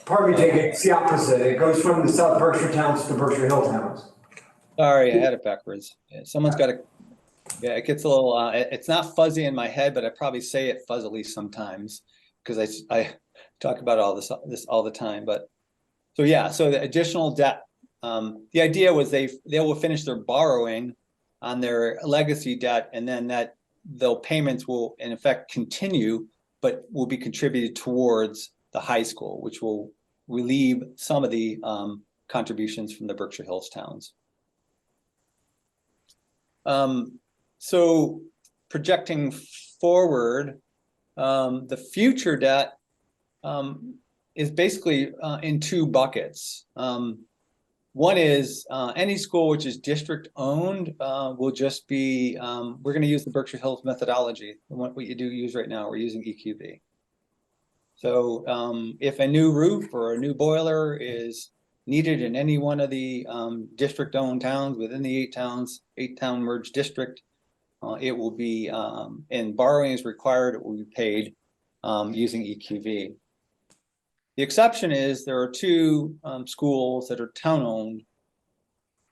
Pardon me, Jake, it's the opposite. It goes from the South Berkshire towns to Berkshire Hill towns. Sorry, I had it backwards. Someone's got to, it gets a little, it's not fuzzy in my head, but I probably say it fuzzily sometimes because I talk about all this all the time. But so the additional debt, the idea was they will finish their borrowing on their legacy debt, and then those payments will in effect continue, but will be contributed towards the high school, which will relieve some of the contributions from the Berkshire Hills towns. So projecting forward, the future debt is basically in 2 buckets. One is any school which is district owned will just be, we're going to use the Berkshire Hills methodology. What you do use right now, we're using EQV. So if a new roof or a new boiler is needed in any one of the district owned towns within the 8-town merged district, it will be, and borrowing is required, it will be paid using EQV. The exception is there are 2 schools that are town owned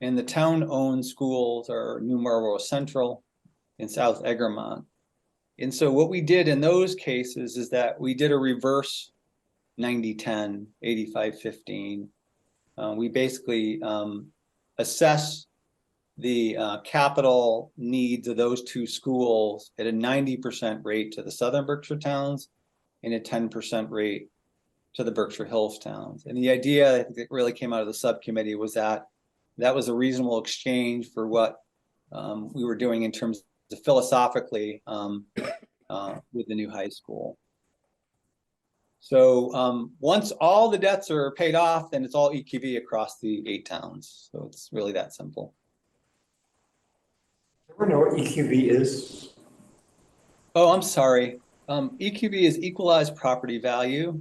And the town-owned schools are New Marlboro Central and South Egremont. And so what we did in those cases is that we did a reverse 90-10, 85-15. We basically assess the capital needs of those two schools at a 90% rate to the Southern Berkshire towns and a 10% rate to the Berkshire Hills towns. And the idea that really came out of the subcommittee was that that was a reasonable exchange for what we were doing in terms of philosophically with the new high school. So once all the debts are paid off, then it's all EQB across the 8 towns. So it's really that simple. Ever know what EQB is? Oh, I'm sorry. EQB is equalized property value.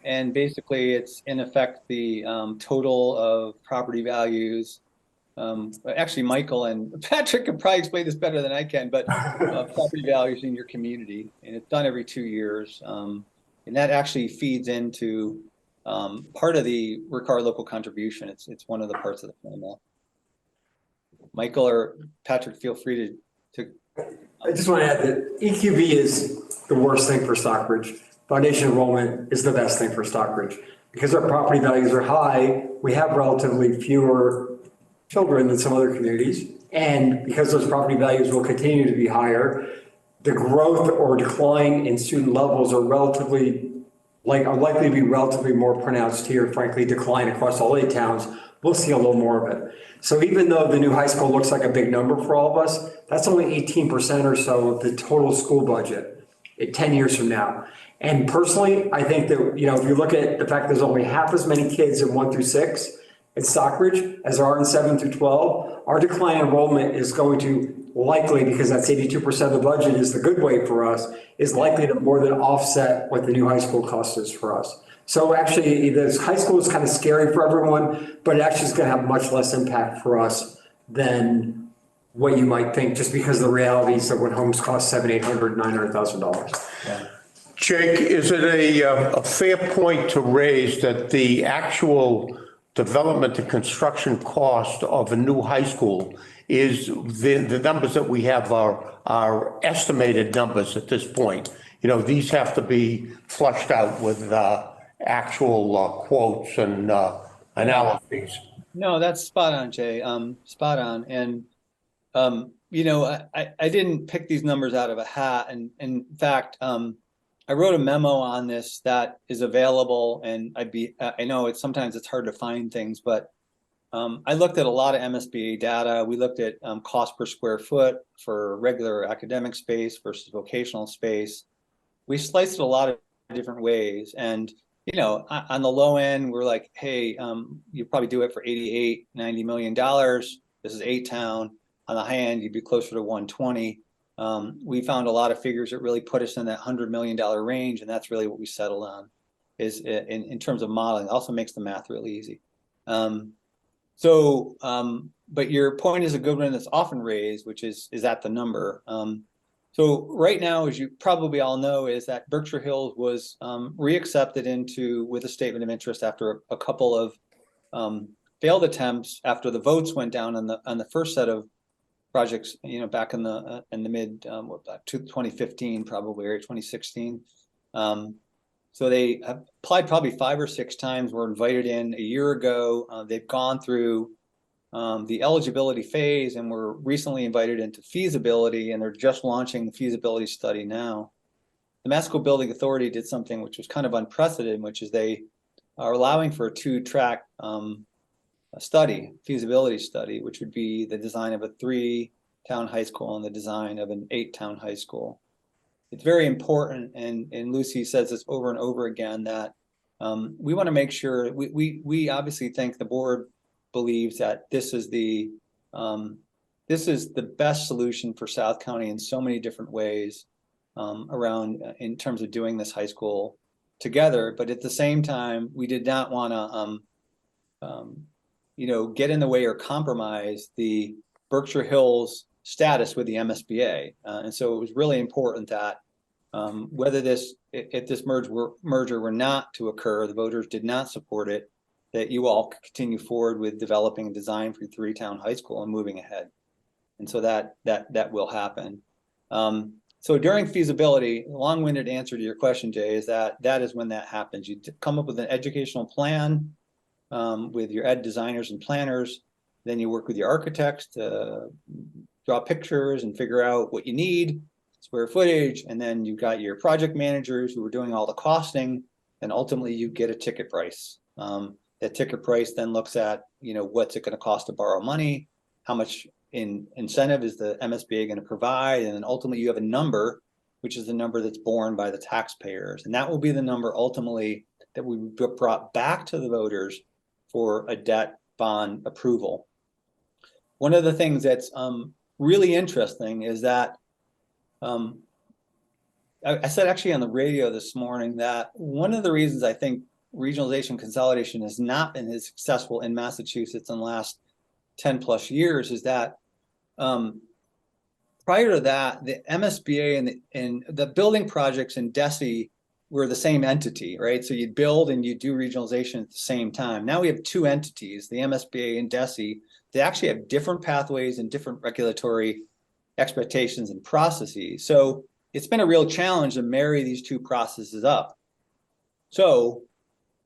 And basically it's in effect the total of property values. Actually, Michael and Patrick can probably explain this better than I can, but property values in your community, and it's done every 2 years. And that actually feeds into part of the required local contribution. It's one of the parts of the formula. Michael or Patrick, feel free to. I just want to add that EQB is the worst thing for Stockbridge. Foundation enrollment is the best thing for Stockbridge. Because our property values are high, we have relatively fewer children than some other communities. And because those property values will continue to be higher, the growth or decline in student levels are likely to be relatively more pronounced here, frankly, decline across all 8 towns. We'll see a little more of it. So even though the new high school looks like a big number for all of us, that's only 18% or so of the total school budget 10 years from now. And personally, I think that, if you look at the fact there's only half as many kids in 1 through 6 in Stockbridge as there are in 7 through 12, our decline in enrollment is going to likely, because that's 82% of the budget is the good way for us, is likely to more than offset what the new high school cost is for us. So actually, this high school is kind of scary for everyone, but it actually is going to have much less impact for us than what you might think, just because the reality is that when homes cost $700,000, $800,000, $900,000. Yeah. Jake, is it a fair point to raise that the actual development and construction cost of a new high school is the numbers that we have are estimated numbers at this point? These have to be flushed out with actual quotes and analyses. No, that's spot on, Jay. Spot on. And, I didn't pick these numbers out of a hat. And in fact, I wrote a memo on this that is available, and I know sometimes it's hard to find things, but I looked at a lot of MSBA data. We looked at cost per square foot for regular academic space versus vocational space. We sliced it a lot of different ways. And, on the low end, we're like, hey, you probably do it for $88-90 million. This is 8 town. On the high end, you'd be closer to 120. We found a lot of figures that really put us in that $100 million range, and that's really what we settled on, is in terms of modeling. It also makes the math really easy. But your point is a good one that's often raised, which is that the number? So right now, as you probably all know, is that Berkshire Hills was reaccepted with a statement of interest after a couple of failed attempts after the votes went down on the first set of projects, back in the mid 2015, probably, or 2016. So they applied probably 5 or 6 times, were invited in a year ago. They've gone through the eligibility phase and were recently invited into feasibility, and they're just launching the feasibility study now. The Mass School Building Authority did something which was kind of unprecedented, which is they are allowing for a 2-track feasibility study, which would be the design of a 3-town high school and the design of an 8-town high school. It's very important, and Lucy says this over and over again, that we want to make sure, we obviously think the board believes that this is the best solution for South County in so many different ways around in terms of doing this high school together. But at the same time, we did not want to get in the way or compromise the Berkshire Hills status with the MSBA. And so it was really important that if this merger were not to occur, the voters did not support it, that you all could continue forward with developing a design for Three-Town High School and moving ahead. And so that will happen. So during feasibility, a long-winded answer to your question, Jay, is that is when that happens. You come up with an educational plan with your ed designers and planners. Then you work with your architects to draw pictures and figure out what you need, square footage, and then you've got your project managers who are doing all the costing, and ultimately you get a ticket price. That ticket price then looks at, what's it going to cost to borrow money, how much in incentive is the MSBA going to provide, and then ultimately you have a number, which is the number that's borne by the taxpayers, and that will be the number ultimately that we brought back to the voters for a debt bond approval. One of the things that's really interesting is that I said actually on the radio this morning that one of the reasons I think regionalization consolidation has not been as successful in Massachusetts in the last 10 plus years is that prior to that, the MSBA and the building projects in DESE were the same entity, right? So you'd build and you'd do regionalization at the same time. Now we have two entities, the MSBA and DESE. They actually have different pathways and different regulatory expectations and processes. So it's been a real challenge to marry these two processes up. So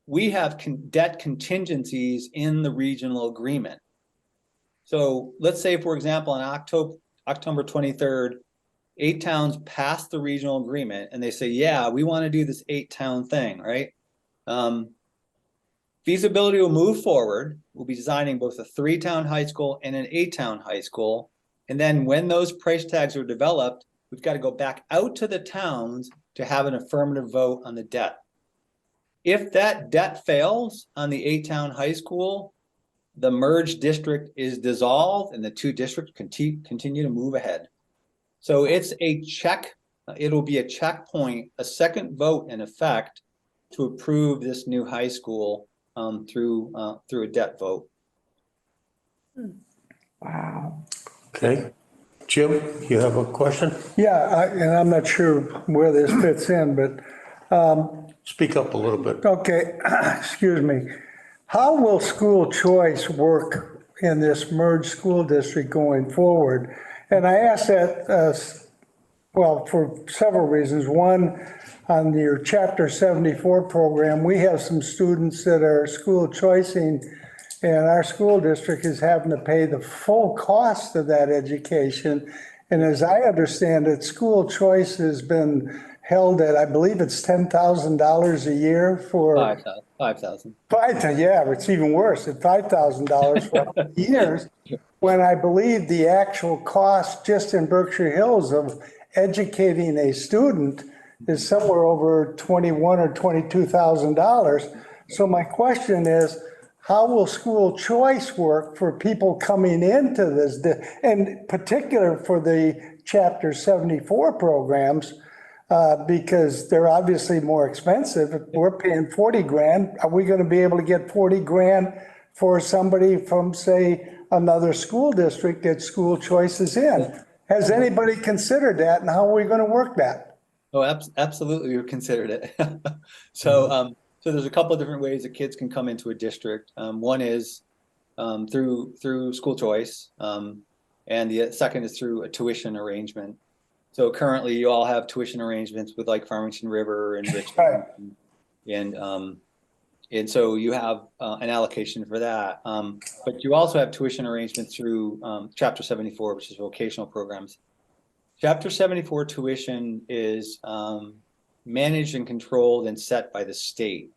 we have debt contingencies in the regional agreement. So let's say, for example, on October 23rd, 8 towns passed the regional agreement and they say, yeah, we want to do this 8-town thing, right? Feasibility will move forward. We'll be designing both a 3-town high school and an 8-town high school. And then when those price tags are developed, we've got to go back out to the towns to have an affirmative vote on the debt. If that debt fails on the 8-town high school, the merged district is dissolved and the two districts continue to move ahead. So it's a check, it'll be a checkpoint, a second vote in effect to approve this new high school through a debt vote. Wow. Okay. Jim, you have a question? Yeah, and I'm not sure where this fits in, but Speak up a little bit. okay, excuse me. How will school choice work in this merged school district going forward? And I ask that, well, for several reasons. One, on your Chapter 74 program, we have some students that are school choicing, and our school district is having to pay the full cost of that education. And as I understand it, school choice has been held at, I believe it's $10,000 a year for 5,000. yeah, it's even worse at $5,000 for years. When I believe the actual cost just in Berkshire Hills of educating a student is somewhere over $21,000 or $22,000. So my question is, how will school choice work for people coming into this, and in particular for the Chapter 74 programs? Because they're obviously more expensive. If we're paying 40 grand, are we going to be able to get 40 grand for somebody from, say, another school district that school choice is in? Has anybody considered that, and how are we going to work that? Oh, absolutely, we've considered it. So there's a couple of different ways that kids can come into a district. One is through school choice, and the second is through a tuition arrangement. So currently you all have tuition arrangements with like Farmington River and Richmond, and so you have an allocation for that. But you also have tuition arrangements through Chapter 74, which is vocational programs. Chapter 74 tuition is managed and controlled and set by the state.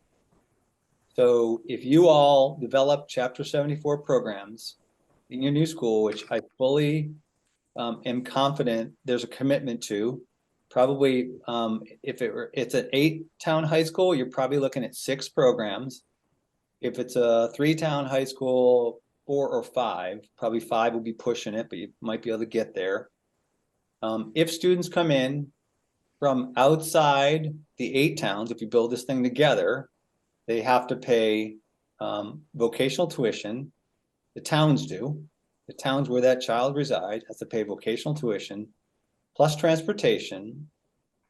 So if you all develop Chapter 74 programs in your new school, which I fully am confident there's a commitment to, probably if it's an 8-town high school, you're probably looking at 6 programs. If it's a 3-town high school, 4 or 5, probably 5 will be pushing it, but you might be able to get there. If students come in from outside the 8 towns, if you build this thing together, they have to pay vocational tuition. The towns do. The towns where that child resides has to pay vocational tuition, plus transportation,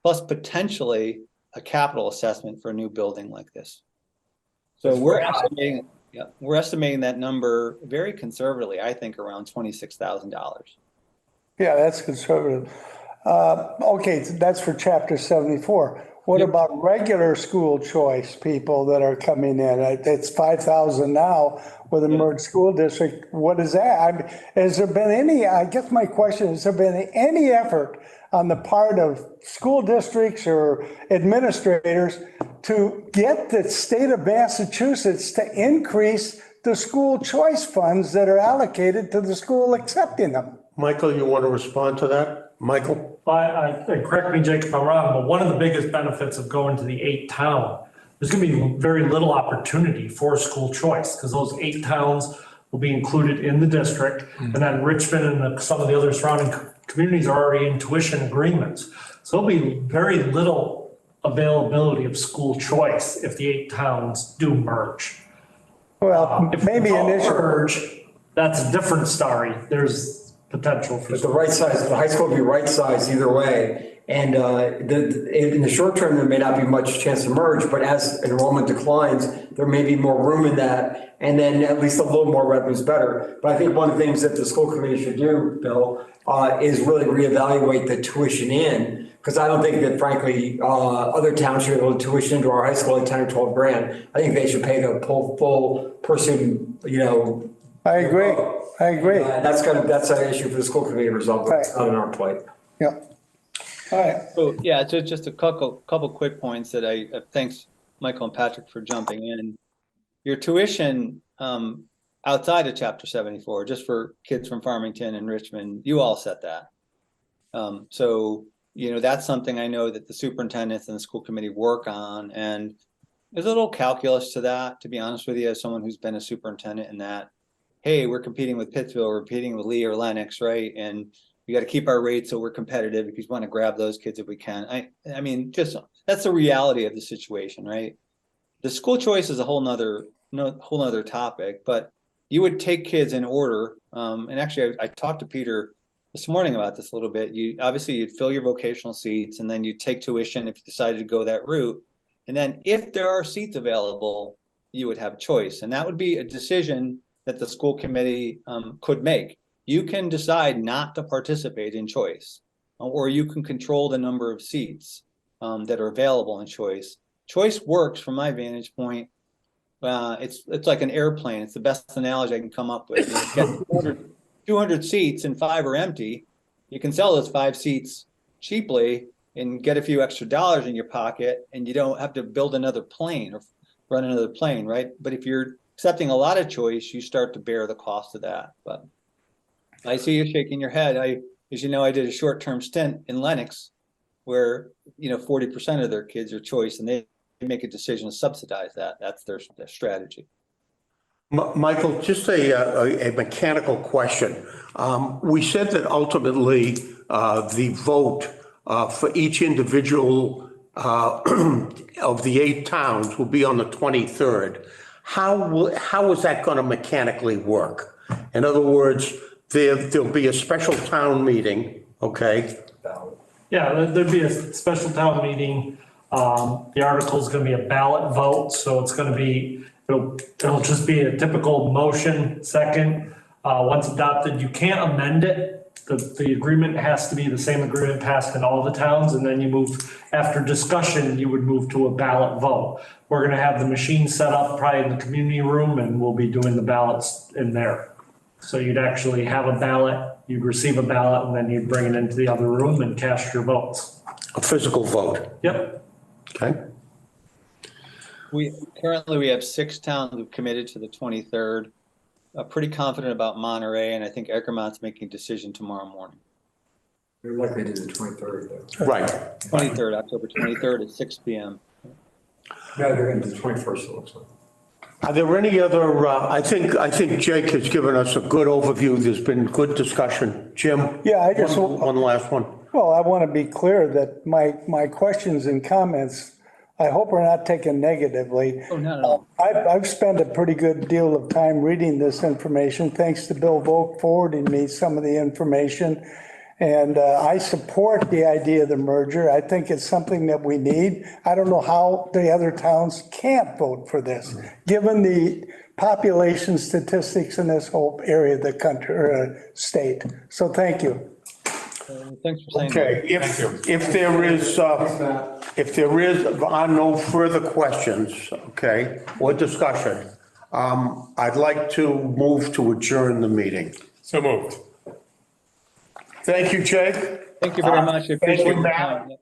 plus potentially a capital assessment for a new building like this. So we're estimating Yeah, we're estimating that number very conservatively, I think around $26,000. Yeah, that's conservative. Okay, that's for chapter 74. What Yep. about regular school choice people that are coming in? It's 5,000 now with a merged school district. What is that? Has there been any, I guess my question, has there been any effort on the part of school districts or administrators to get the state of Massachusetts to increase the school choice funds that are allocated to the school accepting them? Michael, you want to respond to that? Michael? Correct me, Jake, if I'm wrong, but one of the biggest benefits of going to the 8-town, there's going to be very little opportunity for school choice because those 8 towns will be included in the district. And then Richmond and some of the other surrounding communities are already in tuition agreements. So there'll be very little availability of school choice if the 8 towns do merge. Well, If maybe they don't initially. merge, that's a different story. There's potential for. But the right size, the high school will be right size either way. And in the short term, there may not be much chance to merge, but as enrollment declines, there may be more room in that. And then at least a little more revenue is better. But I think one of the things that the school committee should do, Bill, is really reevaluate the tuition in. Because I don't think that frankly, other towns should be able to tuition into our high school at 10 or 12 grand. I think they should pay the full person, I agree. I agree. That's an issue for the school committee to resolve. It's not on our plate. Yeah. All right. So yeah, so just a couple quick points that thanks Michael and Patrick for jumping in. Your tuition outside of chapter 74, just for kids from Farmington and Richmond, you all set that. So that's something I know that the superintendents and the school committee work on, and there's a little calculus to that, to be honest with you, as someone who's been a superintendent in that. Hey, we're competing with Pittsville, we're competing with Lee or Lennox, right? And we got to keep our rates so we're competitive because we want to grab those kids if we can. I mean, just that's the reality of the situation, right? The school choice is a whole nother topic, but you would take kids in order. And actually, I talked to Peter this morning about this a little bit. You'd fill your vocational seats, and then you take tuition if you decided to go that route. And then if there are seats available, you would have choice, and that would be a decision that the school committee could make. You can decide not to participate in choice, or you can control the number of seats that are available in choice. Choice works from my vantage point. It's like an airplane. It's the best analogy I can come up with. You got 200 seats and 5 are empty. You can sell those 5 seats cheaply and get a few extra dollars in your pocket, and you don't have to build another plane or run another plane, right? But if you're accepting a lot of choice, you start to bear the cost of that. But I see you shaking your head. As you know, I did a short-term stint in Lennox where, 40% of their kids are choice, and they make a decision to subsidize that. That's their strategy. Michael, just a mechanical question. We said that ultimately the vote for each individual of the 8 towns will be on the 23rd. How is that going to mechanically work? In other words, there'll be a special town meeting, okay? Yeah, there'd be a special town meeting. The article is going to be a ballot vote, so it's going to be, it'll just be a typical motion second. Once adopted, you can't amend it. The agreement has to be the same agreement passed in all the towns, and then you move, after discussion, you would move to a ballot vote. We're going to have the machine set up probably in the community room, and we'll be doing the ballots in there. So you'd actually have a ballot, you'd receive a ballot, and then you'd bring it into the other room and cast your votes. A physical vote. Yep. Okay. We have 6 towns who've committed to the 23rd. Pretty confident about Monterey, and I think Egremant's making a decision tomorrow morning. They're likely to do the 23rd, though. Right. 23rd, October 23rd at 6 p.m. No, they're going to do the 21st, it looks like. Are there any other, I think Jake has given us a good overview. There's been good discussion. Jim? Yeah, I just. One last one. Well, I want to be clear that my questions and comments, I hope are not taken negatively. Oh, not at all. I've spent a pretty good deal of time reading this information, thanks to Bill Volk forwarding me some of the information. And I support the idea of the merger. I think it's something that we need. I don't know how the other towns can't vote for this, given the population statistics in this whole area of the country, or state. So thank you. Thanks for saying that. Okay, if there are no further questions, okay, or discussion, I'd like to move to adjourn the meeting. So moved. Thank you, Jake. Thank you very much. I Thank appreciate you, your Matt. time.